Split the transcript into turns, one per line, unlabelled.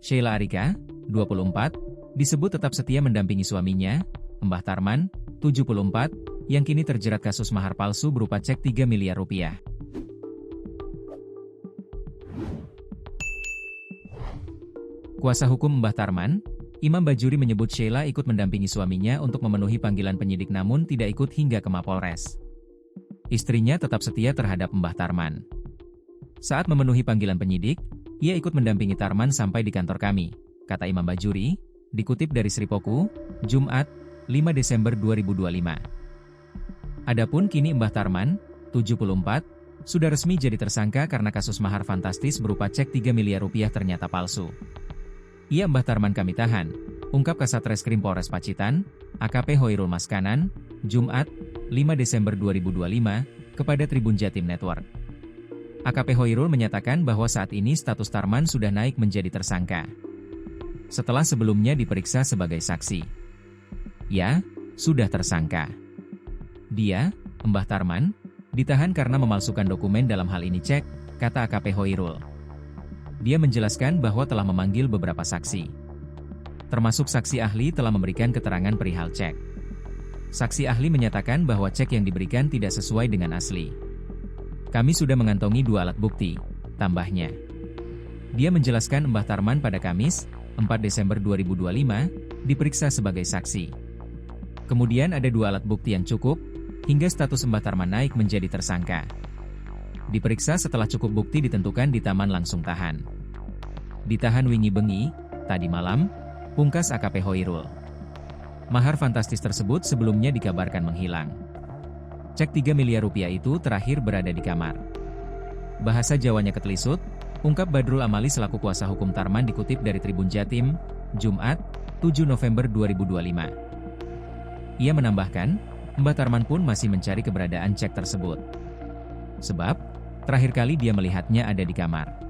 Sheila Arika, 24, disebut tetap setia mendampingi suaminya, Mbah Tarman, 74, yang kini terjerat kasus mahar palsu berupa cek 3 miliar rupiah. Kuasa hukum Mbah Tarman, Imam Bajuri menyebut Sheila ikut mendampingi suaminya untuk memenuhi panggilan penyidik namun tidak ikut hingga ke Mapolres. Istrinya tetap setia terhadap Mbah Tarman. Saat memenuhi panggilan penyidik, ia ikut mendampingi Tarman sampai di kantor kami, kata Imam Bajuri, dikutip dari Sripoku, Jumat, 5 Desember 2025. Adapun kini Mbah Tarman, 74, sudah resmi jadi tersangka karena kasus mahar fantastis berupa cek 3 miliar rupiah ternyata palsu. Ia Mbah Tarman kami tahan, ungkap Kasat Reskrim Polres Pacitan, AKP Hoirul Maskanan, Jumat, 5 Desember 2025, kepada Tribun Jatim Network. AKP Hoirul menyatakan bahwa saat ini status Tarman sudah naik menjadi tersangka. Setelah sebelumnya diperiksa sebagai saksi. Ya, sudah tersangka. Dia, Mbah Tarman, ditahan karena memalsukan dokumen dalam hal ini cek, kata AKP Hoirul. Dia menjelaskan bahwa telah memanggil beberapa saksi. Termasuk saksi ahli telah memberikan keterangan perihal cek. Saksi ahli menyatakan bahwa cek yang diberikan tidak sesuai dengan asli. Kami sudah mengantongi 2 alat bukti, tambahnya. Dia menjelaskan Mbah Tarman pada Kamis, 4 Desember 2025, diperiksa sebagai saksi. Kemudian ada 2 alat bukti yang cukup, hingga status Mbah Tarman naik menjadi tersangka. Diperiksa setelah cukup bukti ditentukan di taman langsung tahan. Ditahan wingi bengi, tadi malam, pungkas AKP Hoirul. Mahar fantastis tersebut sebelumnya dikabarkan menghilang. Cek 3 miliar rupiah itu terakhir berada di kamar. Bahasa Jawanya ketelisut, ungkap Badrul Amali selaku kuasa hukum Tarman dikutip dari Tribun Jatim, Jumat, 7 November 2025. Ia menambahkan, Mbah Tarman pun masih mencari keberadaan cek tersebut. Sebab, terakhir kali dia melihatnya ada di kamar.